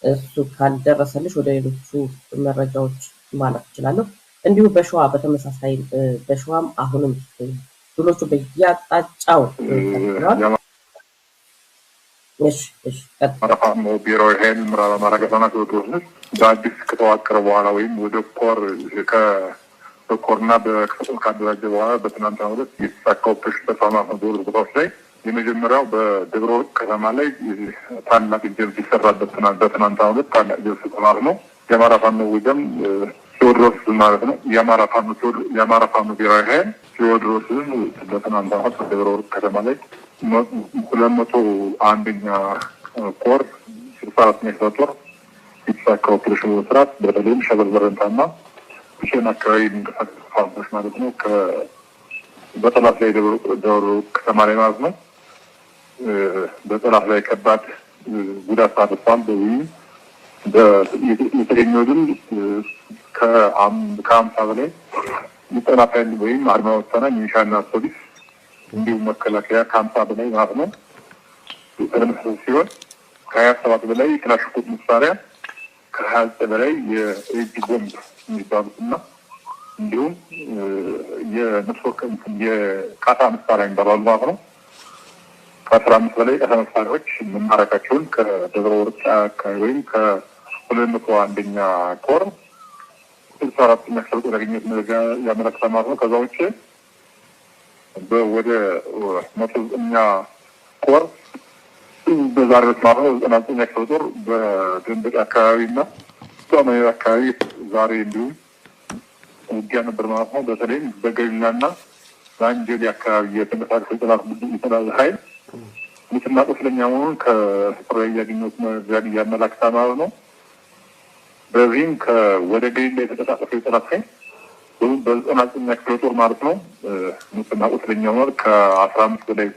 እሱ ካልደረሰልሽ ወደ ሌሎቹ መረጃዎች ማለት እችላለሁ። እንዲሁ በሸዋ በተመሳሳይ በሸዋም አሁንም ድሎቹ በየአቅጣጫው ተፈጥሯል። እሺ ማራፋኖ ብሔራዊ ኃይል ምዕራብ አማራ ቀጠና ቴዎድሮስ በአዲስ ከተዋቀረ በኋላ ወይም ወደ ኮር በኮርና በክፍል ካደራጀ በኋላ በትናንትናው ዕለት የተሳካ ኦፕሬሽን ተፈጽሟል። በሁለት ቦታዎች ላይ የመጀመሪያው በደብረ ወርቅ ከተማ ላይ ታላቅ ጀብድ ሲሰራበት በትናንትናው ዕለት ታላቅ ጀብድ ተማር ነው። የአማራ ፋኖ ወገን ቴዎድሮስ ማለት ነው። የአማራ ፋኖ ብሔራዊ ኃይል ቴዎድሮስ በትናንትናው ዕለት በደብረ ወርቅ ከተማ ላይ 201ኛ ኮር 64ኛ ክፍለ ጦር የተሳካ ኦፕሬሽን መስራት በተለይም ሸበል በረንታና ሸን አካባቢ የሚንቀሳቀሱ ፋኖች ማለት ነው በጠላት ላይ ደብረ ከተማ ላይ ማለት ነው በጠላት ላይ ከባድ ጉዳት አድርሷል። የተገኘው ድል ከ50 በላይ የጠላት ኃይል ወይም አድማ ወታና ሚሊሻና ፖሊስ እንዲሁም መከላከያ ከ50 በላይ ማለት ነው የተደመሰሰ ሲሆን ከ27 በላይ የክላሽንኮቭ መሳሪያ ከ29 በላይ የኤጅ ቦምብ የሚባሉትና እንዲሁም የነፍስ ወከፍ የቃታ መሳሪያ የሚባሉ ማለት ነው ከ15 በላይ ቃታ መሳሪያዎች መማረካቸውን ከደብረ ወርቅ አካባቢ ወይም ከ201ኛ ኮር 64ኛ ክፍለ ጦር ያገኘሁት መረጃ ያመለክታል ማለት ነው። ከዛ ውጭ ወደ 109ኛ ኮር በዛሬው ማለት ነው 99ኛ ክፍለ ጦር በደንበጫ አካባቢና በማይ አካባቢ ዛሬ እንዲሁም ውጊያ ነበር ማለት ነው። በተለይም በገሊላና በአንጀሊ አካባቢ የተንቀሳቀሰ የጠላት ቡድን የተላዘ ኃይል ሙትና ቁስለኛ መሆኑን ከስፍራው ያገኘሁት መረጃ ያመለክታል ማለት ነው። በዚህም ወደ ገሊላ የተንቀሳቀሰ የጠላት ኃይል በ99ኛ ክፍለ ጦር ማለት ነው ሙትና ቁስለኛ ሆኗል። ከ15 በላይ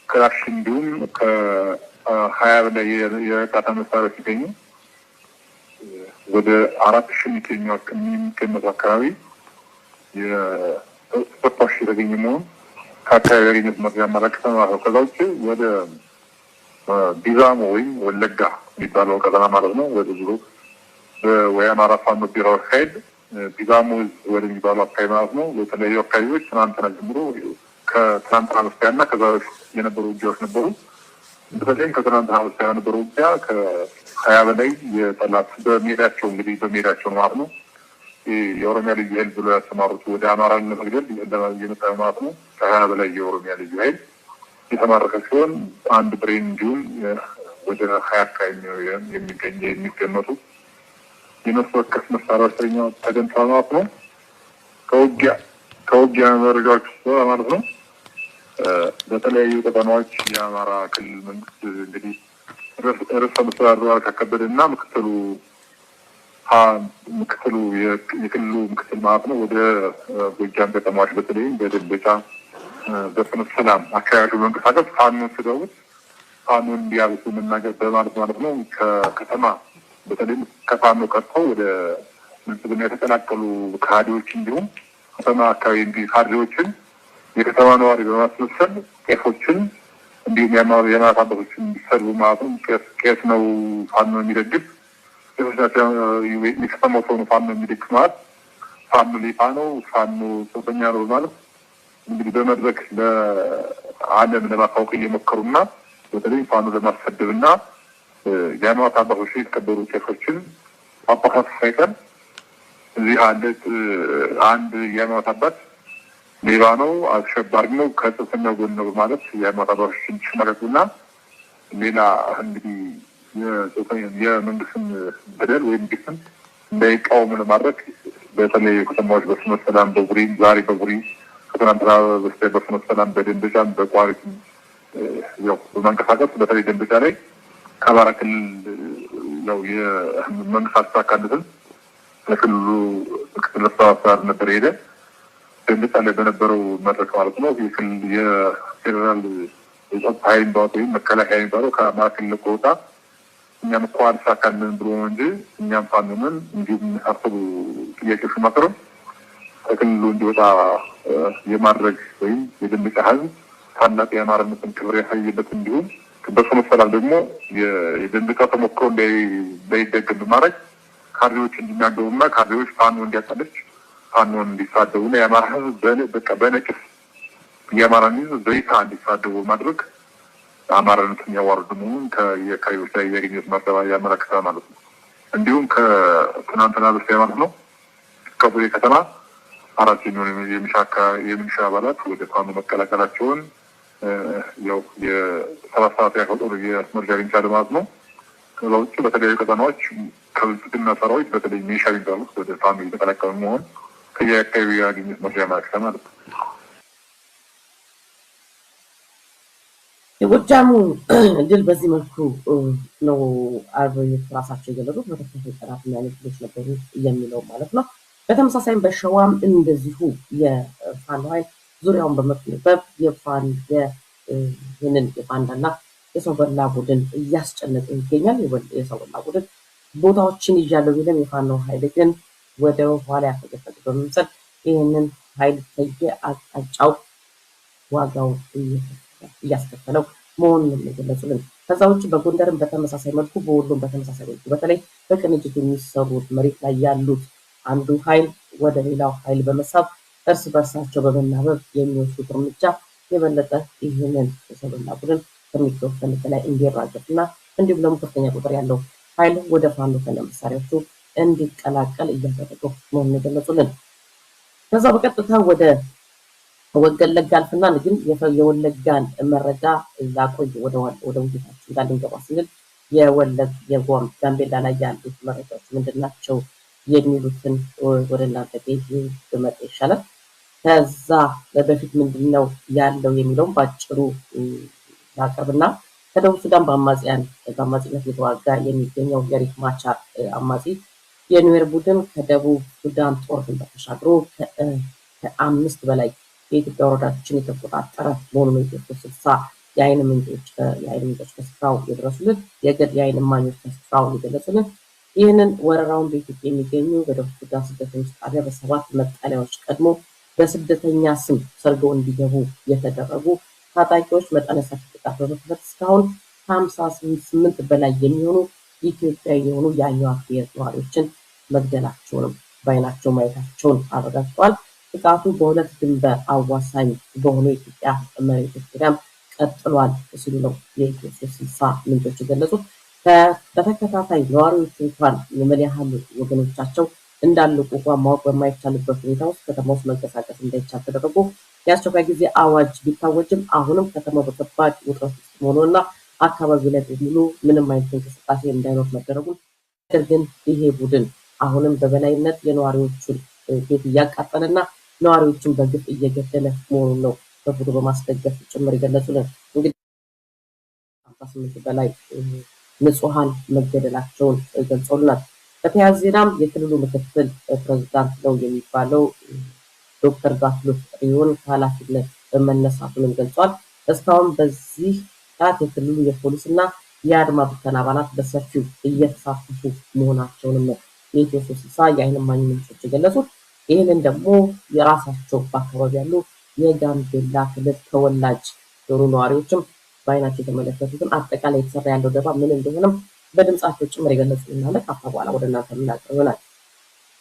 ክላሽ እንዲሁም ከ20 በላይ የቃታ መሳሪያ ሲገኙ ወደ 4000 የሚገመቱ አካባቢ የስፖርታሽ የተገኘ መሆኑን ከአካባቢ ያገኘት መረጃ ያመለክታል ማለት ነው። ከዛ ውጭ ወደ ቢዛሞ ወይም ወለጋ የሚባለው ቀጠና ማለት ነው ወደ ዙሮ የአማራ ፋኖ ብሔራዊ ኃይል ቢዛሞ ወደሚባለው አካባቢ ማለት ነው የተለያዩ አካባቢዎች ትናንትና ጀምሮ ከትናንትና በስቲያና ከዛ በፊት የነበሩ ውጊያዎች ነበሩ። በተለይም ከትናንትና በስቲያ የነበሩ ውጊያ ከ20 በላይ የጠላት በሜዳቸው ማለት ነው የኦሮሚያ ልዩ ኃይል ብሎ ያሰማሩት ወደ አማራን ለመግደል እየመጣ ማለት ነው። ከ20 በላይ የኦሮሚያ ልዩ ኃይል የተማረከ ሲሆን አንድ ብሬን እንዲሁም ወደ 20 አካባቢ የሚገመቱ የነፍስ ወከፍ መሳሪያዎች ተገኝተዋል ማለት ነው። ከውጊያ መረጃዎች ማለት ነው በተለያዩ ቀጠናዎች የአማራ ክልል መንግስት እንግዲህ ርዕሰ መስተዳድሩ ከበደና ምክትሉ የክልሉ ምክትል ማለት ነው ወደ ጎጃም ከተማዎች በተለይም በደንበጫ በፍኖተ ሰላም አካባቢ መንቀሳቀስ ፋኖን ሲደውት ፋኖን እንዲያብሱ መናገር በማለት ማለት ነው ከከተማ በተለይም ከፋኖ ቀርተው ወደ ብልጽግና የተቀላቀሉ ካድሬዎች እንዲሁም ከተማ አካባቢ ካድሬዎችን የከተማ ነዋሪ በማስመሰል ቄሶችን እንዲሁም የአማራ አባቶችን እንዲሰሩ ማለት ነው። ቄስ ነው ፋኖ የሚደግፍ ቄሶቻቸው የከተማው ሰው ነው ፋኖ የሚደግፍ ማለት ፋኖ ሌፋ ነው ፋኖ ጽንፈኛ ነው ማለት እንግዲህ በመድረክ ለዓለም ለማሳወቅ እየሞከሩና በተለይ ፋኖ ለማሰደብና የአማራ አባቶች የተከበሩ ቄሶችን አባቶች ሳይቀር እዚህ አንድ የአማራ አባት ሌባ ነው አሸባሪ ነው ከጽንፈኛው ጎን ነው ማለት የአማራ አባቶችን ሲመረጡና ሌላ እንግዲህ የመንግስትን በደል ወይም ግፍን እንዳይቃወሙ ለማድረግ በተለይ ከተማዎች በፍኖተ ሰላም በቡሬ ዛሬ በቡሬ ከትናንትና በስቲያ በፍኖተ ሰላም በደንበጫም በቋሪትም ያው በመንቀሳቀስ በተለይ ደንበጫ ላይ ከአማራ ክልል ነው የመንግስት አስተካካለትን ለክልሉ ምክትል አስተዳዳሪ ነበር ሄደ ደንበጫ ላይ በነበረው መድረክ ማለት ነው የፌዴራል የጸጥታ ኃይል የሚባለው ወይም መከላከያ የሚባለው ከአማራ ክልል ከወጣ እኛም እኮ አልተሳካልንም ብሎ እንጂ እኛም ፋኖንን እንዲሁም የሚሳሰሉ ጥያቄዎች ማቅረብ ከክልሉ እንዲወጣ የማድረግ ወይም የደንበጫ ህዝብ ታላቅ የአማራነትን ክብር ያሳየበት እንዲሁም በስሙ ሰላም ደግሞ የደንበጫ ተሞክሮ እንዳይደገም በማድረግ ካድሬዎች እንዲናገሩና ካድሬዎች ፋኖ እንዲያጠለች ፋኖን እንዲሳደቡና የአማራ ህዝብ በነቅስ የአማራን ህዝብ በይፋ እንዲሳደቡ ማድረግ አማራነትን ያዋርዱ መሆኑን ከየካዮች ላይ ያገኘት መረጃ ያመለክታል ማለት ነው። እንዲሁም ከትናንትና በስቲያ ማለት ነው ከቡሬ ከተማ 4 የሚሆኑ የሚሊሻ አባላት ወደ ፋኖ መቀላቀላቸውን ያው የ7 ሰዓት ያፈጠሩ የመረጃ አግኝቻለሁ ማለት ነው። ከዛ ውጭ በተለያዩ ቀጠናዎች ከብልጽግና ሰራዊት በተለይ ሚሊሻ የሚባሉት ወደ ፋኖ የተቀላቀሉ መሆን ከየአካባቢ ያገኘት መረጃ ያመለክታል ማለት ነው። የጎጃሙ ድል በዚህ መልኩ ነው አርበኞች ራሳቸው የገለጹት። በተከታታይ ቀናትና ንግዶች ነበሩ የሚለው ማለት ነው። በተመሳሳይም በሸዋም እንደዚሁ የፋኖ ኃይል ዙሪያውን በመክበብ ይህንን የባንዳና የሰው በላ ቡድን እያስጨነቀ ይገኛል። የሰው በላ ቡድን ቦታዎችን ይዣለው ቢልም የፋኖ ኃይል ግን ወደ ኋላ ያፈገፈገ በመምሰል ይህንን ኃይል ከየአቅጣጫው ዋጋው እያስከፈለው መሆኑን የገለጹልን። ከዛ ውጭ በጎንደርም በተመሳሳይ መልኩ በወሎም በተመሳሳይ መልኩ በተለይ በቅንጅት የሚሰሩት መሬት ላይ ያሉት አንዱ ኃይል ወደ ሌላው ኃይል በመሳብ እርስ በርሳቸው በመናበብ የሚወስዱት እርምጃ የበለጠ ይህንን የሰው በላ ቡድን ከሚገፈል በላይ እንዲራገፍና እንዲሁም ደግሞ ከፍተኛ ቁጥር ያለው ኃይል ወደ ፋኖ ከነ መሳሪያዎቹ እንዲቀላቀል እያደረገው መሆኑን የገለጹልን። ከዛ በቀጥታ ወደ ወለጋ አልፈና ግን የወለጋን መረጃ ላቆይ ወደ ውይይታችን ጋር ልንገባ ስንል ጋምቤላ ላይ ያሉት መረጃዎች ምንድናቸው የሚሉትን ወደ እናንተ ብመጣ ይሻላል። ከዛ በፊት ምንድነው ያለው የሚለውን ባጭሩ ላቅርብና ከደቡብ ሱዳን በአማጺነት የተዋጋ የሚገኘው የሪክ ማቻር አማጺ የኑዌር ቡድን ከደቡብ ሱዳን ጦር ድንበር ተሻግሮ ከ5 በላይ የኢትዮጵያ ወረዳዎችን የተቆጣጠረ መሆኑን የኢትዮ 60 የዓይን ምንጮች ከስፍራው የደረሱልን የዓይን እማኞች ከስፍራው የገለጹልን። ይህንን ወረራውን በኢትዮጵያ የሚገኙ በደቡብ ሱዳን ስደተኞች ጣቢያ በ7 መጠለያዎች ቀድሞ በስደተኛ ስም ሰርገው እንዲገቡ የተደረጉ ታጣቂዎች መጠነ ሰፊ ጥቃት በመክፈት እስካሁን ከ58 በላይ የሚሆኑ ኢትዮጵያዊ የሆኑ የአኝዋክ ብሔር ነዋሪዎችን መግደላቸውንም በዓይናቸው ማየታቸውን አረጋግጠዋል። ጥቃቱ በሁለት ድንበር አዋሳኝ በሆኑ የኢትዮጵያ መሬቶች ዙሪያም ቀጥሏል ሲሉ ነው የኢትዮ 60 ምንጮች የገለጹት። በተከታታይ ነዋሪዎች እንኳን ምን ያህል ወገኖቻቸው እንዳለቁ እንኳን ማወቅ በማይቻልበት ሁኔታ ውስጥ ከተማ ውስጥ መንቀሳቀስ እንዳይቻል ተደረጎ የአስቸኳይ ጊዜ አዋጅ ቢታወጅም አሁንም ከተማው በከባድ ውጥረት ውስጥ መሆኑንና አካባቢው ላይ በሙሉ ምንም አይነት እንቅስቃሴ እንዳይኖር መደረጉን፣ ነገር ግን ይሄ ቡድን አሁንም በበላይነት የነዋሪዎቹን ቤት እያቃጠለና ነዋሪዎችን በግፍ እየገደለ መሆኑን ነው በፎቶ በማስደገፍ ጭምር የገለጹልን። እንግዲህ 58 በላይ ንጹሃን መገደላቸውን ገልጸውልናል። በተያያዘ ዜናም የክልሉ ምክትል ፕሬዝዳንት ነው የሚባለው ዶክተር ጋትሉት ሪዮን ከኃላፊነት መነሳቱንም ገልጿል። እስካሁን በዚህ ሰዓት የክልሉ የፖሊስና የአድማ ብተና አባላት በሰፊው እየተሳተፉ መሆናቸውንም የኢትዮ 60 የዓይን እማኝ ምንጮች የገለጹት። ይህንን ደግሞ የራሳቸው በአካባቢ ያሉ የጋምቤላ ክልል ተወላጅ የሆኑ ነዋሪዎችም በዓይናቸው የተመለከቱትን አጠቃላይ የተሰራ ያለው ደባ ምን እንደሆነም በድምጻቸው ጭምር የገለጹልናል። ካፋ በኋላ ወደ እናንተ የምናቀርብ ይሆናል።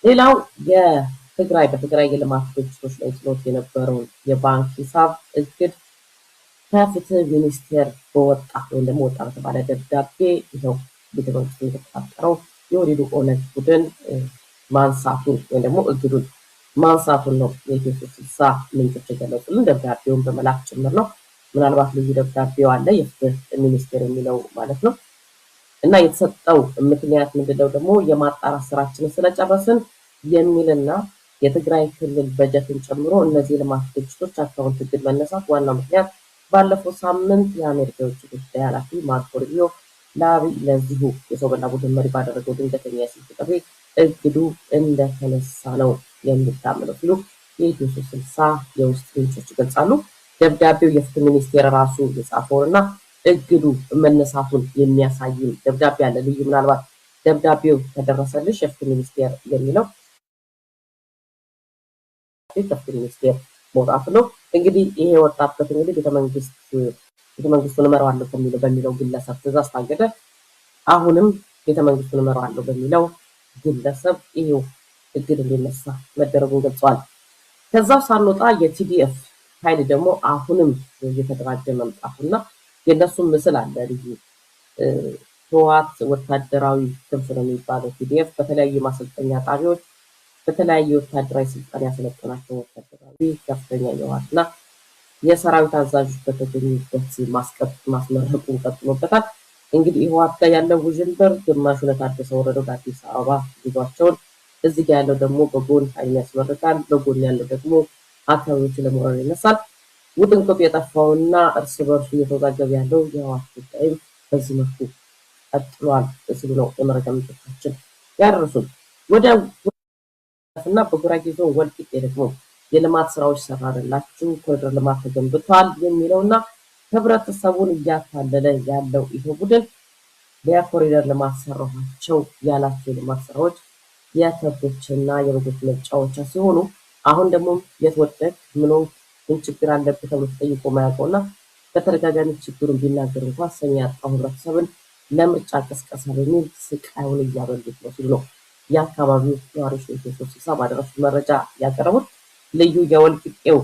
ሌላው በትግራይ የልማት ድርጅቶች ላይ ጥሎት የነበረውን የባንክ ሂሳብ እግድ ከፍትህ ሚኒስቴር በወጣ ወይም ደግሞ ወጣ በተባለ ደብዳቤ ይኸው ቤተመንግስቱ የተቆጣጠረው የወዲዱ ኦነግ ቡድን ማንሳቱን ወይም ደግሞ እግዱን ማንሳቱን ነው የኢትዮ 60 ምንጮች የገለጹልን። ደብዳቤውን በመላክ ጭምር ነው። ምናልባት ልዩ ደብዳቤው አለ የፍትህ ሚኒስቴር የሚለው ማለት ነው። እና የተሰጠው ምክንያት ምንድነው ደግሞ የማጣራት ስራችንን ስለጨረስን የሚልና የትግራይ ክልል በጀትን ጨምሮ እነዚህ ልማት ድርጅቶች አካውንት እግድ መነሳት ዋናው ምክንያት ባለፈው ሳምንት የአሜሪካ የውጭ ጉዳይ ኃላፊ ማርኮ ሩቢዮ ለአብይ ለዚሁ የሰው በላ ቡድን መሪ ባደረገው ድንገተኛ የስልክ ጥሪ እግዱ እንደተነሳ ነው የሚታመነው ሲሉ የኢትዮ 60 የውስጥ ምንጮች ይገልጻሉ። ደብዳቤው የፍትህ ሚኒስቴር ራሱ የጻፈውንና እግዱ መነሳቱን የሚያሳይም ደብዳቤ አለ። ልዩ ምናልባት ደብዳቤው ከደረሰልሽ የፍትህ ሚኒስቴር የሚለው የፍትህ ሚኒስቴር መውጣቱ ነው። እንግዲህ ይሄ ወጣበት እንግዲህ ቤተመንግስት ቤተመንግስቱን እመራዋለሁ በሚለው ግለሰብ ትእዛዝ ታገደ። አሁንም ቤተመንግስቱን እመራዋለሁ በሚለው ግለሰብ ይሄው እግድ እንዲነሳ መደረጉን ገልጸዋል። ከዛው ሳንወጣ የቲዲኤፍ ኃይል ደግሞ አሁንም እየተደራጀ መምጣቱና የእነሱም ምስል አለ። ልዩ ህወሓት ወታደራዊ ክንፍ ነው የሚባለው ቲዲኤፍ በተለያዩ ማሰልጠኛ ጣቢያዎች በተለያዩ ወታደራዊ ስልጠና ያሰለጠናቸው ወታደራዊ ከፍተኛ የህወሓትና የሰራዊት አዛዦች በተገኙበት ማስመረቁን ቀጥሎበታል። እንግዲህ ህወሓት ጋር ያለው ውዥንብር ግማሹ ለታደሰ ወረደ ወደ አዲስ አበባ ጉዟቸውን፣ እዚህ ጋር ያለው ደግሞ በጎን ኃይል ያስመርቃል፣ በጎን ያለው ደግሞ አካባቢዎችን ለመውረር ይነሳል። ውጥንቅጡ የጠፋውና እርስ በርሱ እየተወዛገበ ያለው የህወሓት ጉዳይም በዚህ መልኩ ቀጥሏል ሲሉ ነው የመረጃ ምንጮቻችን ያደረሱን። እና በጉራጌ ዞን ወልቂጤ ደግሞ የልማት ስራዎች ሰራንላችሁ፣ ኮሪደር ልማት ተገንብቷል የሚለውና ህብረተሰቡን እያታለለ ያለው ይሄ ቡድን የኮሪደር ልማት ሰራኋቸው ያላቸው የልማት ስራዎች የከብቶችና የበጎች መጫወቻ ሲሆኑ አሁን ደግሞ የተወደቅ ምን ችግር አለብህ ተብሎ ተጠይቆ ማያውቀውና በተደጋጋሚ ችግሩን ቢናገር እንኳን ሰሚ ያጣው ህብረተሰብን ለምርጫ ቅስቀሳ በሚል ስቃዩን እያበሉት ነው ሲሉ ነው የአካባቢው ነዋሪዎች ለ360 ባደረሱት መረጃ ያቀረቡት። ልዩ የወልቂጤው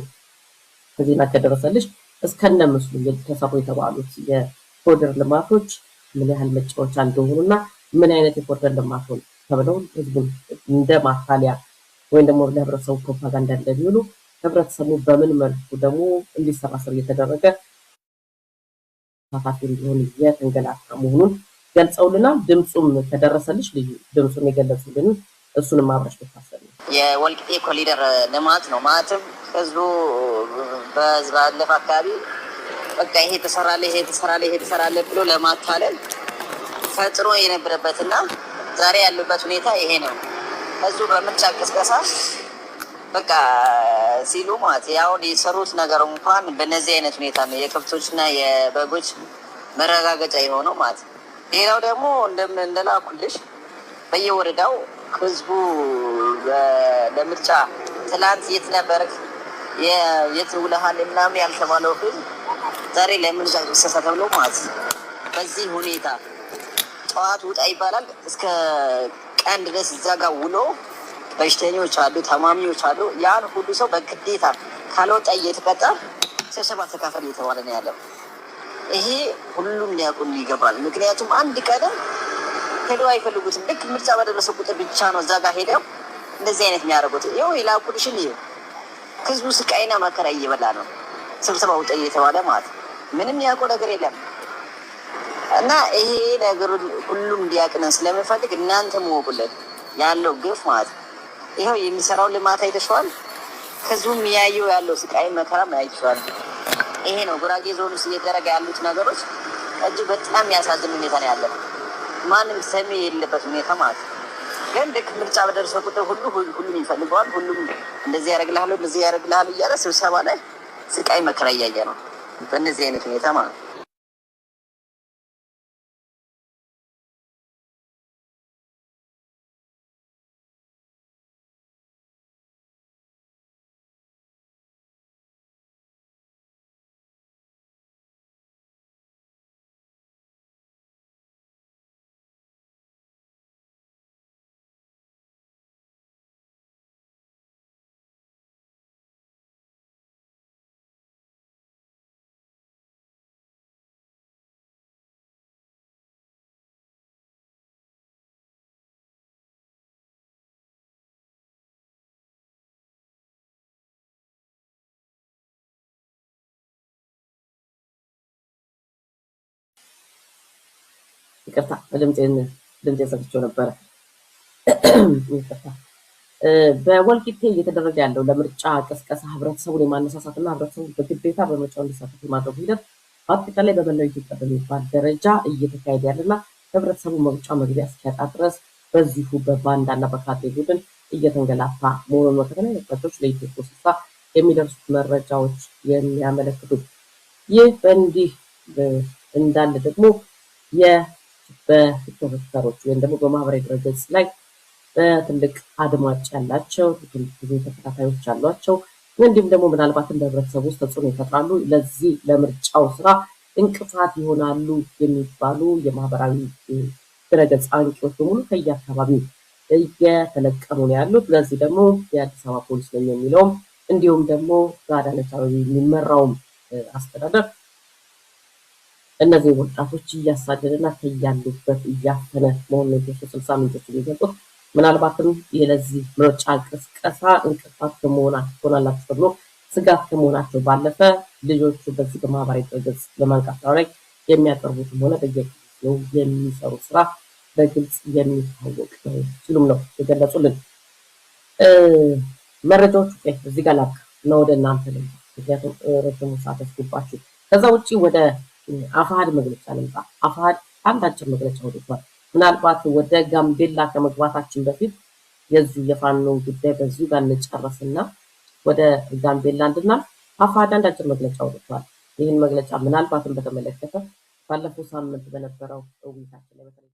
ዜና ከደረሰልሽ እስከነ ምስሉ የተሰሩ የተባሉት የኮሪደር ልማቶች ምን ያህል መጫወቻ እንደሆኑና ምን አይነት የኮሪደር ልማት ተብለው ህዝቡን እንደ ማታለያ ወይም ደግሞ ለህብረተሰቡ ፕሮፓጋንዳ እንደሚውሉ ህብረተሰቡ በምን መልኩ ደግሞ እንዲሰራ ስር እየተደረገ ተሳታፊ እንዲሆን እየተንገላታ መሆኑን ገልጸውልናል። ድምፁም ከደረሰልሽ ልዩ ድምፁን የገለጹልን እሱንም አብረሽ ብታሰብ የወልቂጤ ኮሪደር ልማት ነው። ማለትም ህዝቡ በህዝብ ባለፈ አካባቢ በቃ ይሄ ተሰራለ ብሎ ለማታለል ፈጥሮ የነበረበትና ዛሬ ያሉበት ሁኔታ ይሄ ነው። ህዝቡ በምርጫ ቅስቀሳ በቃ ሲሉ ማለት ያው የሰሩት ነገር እንኳን በእነዚህ አይነት ሁኔታ ነው የከብቶችና የበጎች መረጋገጫ የሆነው ማለት ነው። ሌላው ደግሞ እንደላኩልሽ በየወረዳው ህዝቡ ለምርጫ ትላንት የት ነበርክ የት ውለሃል ምናምን ያልተባለው ህዝብ ዛሬ ለምርጫ ቅስቀሳ ተብሎ ማለት ነው በዚህ ሁኔታ ጠዋት ውጣ ይባላል። እስከ ቀን ድረስ እዛ ጋር ውሎ በሽተኞች አሉ፣ ታማሚዎች አሉ። ያን ሁሉ ሰው በግዴታ ካልወጣ እየተቀጣ ስብሰባ ተካፈል እየተባለ ነው ያለው። ይሄ ሁሉም ሊያውቁን ይገባል። ምክንያቱም አንድ ቀን ሄደው አይፈልጉትም። ልክ ምርጫ በደረሰ ቁጥር ብቻ ነው እዛ ጋር ሄደው እንደዚህ አይነት የሚያደርጉት። ይኸው የላኩልሽን ይኸው ህዝቡ ስቃይና መከራ እየበላ ነው። ስብሰባ ውጣ እየተባለ ማለት ምንም ያውቀው ነገር የለም። እና ይሄ ነገር ሁሉም እንዲያውቅን ስለምፈልግ እናንተ መወቁልን ያለው ግፍ ማለት ይኸው የሚሰራው ልማት አይተሽዋል። ህዝቡም ያየው ያለው ስቃይ መከራ አይተሽዋል። ይሄ ነው ጉራጌ ዞን ውስጥ እየተደረገ ያሉት ነገሮች እጅግ በጣም የሚያሳዝን ሁኔታ ነው ያለው። ማንም ሰሚ የሌለበት ሁኔታ ማለት ግን ልክ ምርጫ በደረሰ ቁጥር ሁሉም ይፈልገዋል። ሁሉም እንደዚህ ያደርግልሃል እያለ ስብሰባ ላይ ስቃይ መከራ እያየ ነው በእነዚህ አይነት ሁኔታ ማለት ይቅርታ ድምፄን ሰጥቼው ነበረ። በወልቂጤ እየተደረገ ያለው ለምርጫ ቅስቀሳ ህብረተሰቡን የማነሳሳትና ህብረተሰቡ በግዴታ በምርጫው እንዲሳተፍ የማድረጉ ሂደት በአጠቃላይ በመላው ኢትዮጵያ በሚባል ደረጃ እየተካሄደ ያለና ህብረተሰቡ መውጫ መግቢያ እስኪያጣ ድረስ በዚሁ በባንዳና በካድሬ ቡድን እየተንገላታ መሆኑን ከተለያዩ አቅጣጫዎች ለኢትዮጵያ ስሳ የሚደርሱት መረጃዎች የሚያመለክቱት። ይህ በእንዲህ እንዳለ ደግሞ በቲክቶከሮች ወይም ደግሞ በማህበራዊ ድረገጽ ላይ በትልቅ አድማጭ ያላቸው ብዙ ተከታታዮች አሏቸው። እንዲሁም ደግሞ ምናልባትም በህብረተሰቡ ውስጥ ተጽዕኖ ይፈጥራሉ። ለዚህ ለምርጫው ስራ እንቅፋት ይሆናሉ የሚባሉ የማህበራዊ ድረገጽ አንቂዎች በሙሉ ከየአካባቢው እየተለቀሙ ነው ያሉት። ለዚህ ደግሞ የአዲስ አበባ ፖሊስ ነኝ የሚለውም እንዲሁም ደግሞ በአዳነች አቤቤ የሚመራውም አስተዳደር እነዚህ ወጣቶች እያሳደደና ከያሉበት እያፈነ መሆኑን የ360 ምንጮች የሚገልጹት ምናልባትም የለዚህ ምርጫ ቅስቀሳ እንቅፋት ትሆናላችሁ ተብሎ ስጋት ከመሆናቸው ባለፈ ልጆቹ በዚህ በማህበራዊ ድረገጽ በማንቃት ላይ የሚያቀርቡትም ሆነ በየጊዜው የሚሰሩ ስራ በግልጽ የሚታወቅ ነው ሲሉም ነው የገለጹልን። መረጃዎቹ እዚህ ጋር ላብቃ እና ወደ እናንተ ልምጣ፣ ምክንያቱም ረጅሙ ሰዓት ያስገባችሁ። ከዛ ውጭ ወደ አፋሕድ መግለጫ ልምጣ። አፋሕድ አንድ አጭር መግለጫ ወጥቷል። ምናልባት ወደ ጋምቤላ ከመግባታችን በፊት የዚህ የፋኖ ጉዳይ በዚሁ ጋር እንጨርስና ወደ ጋምቤላ እንድናልፍ አፋሕድ አንድ አጭር መግለጫ ወጥቷል። ይህን መግለጫ ምናልባትም በተመለከተ ባለፈው ሳምንት በነበረው ውይይታችን ላይ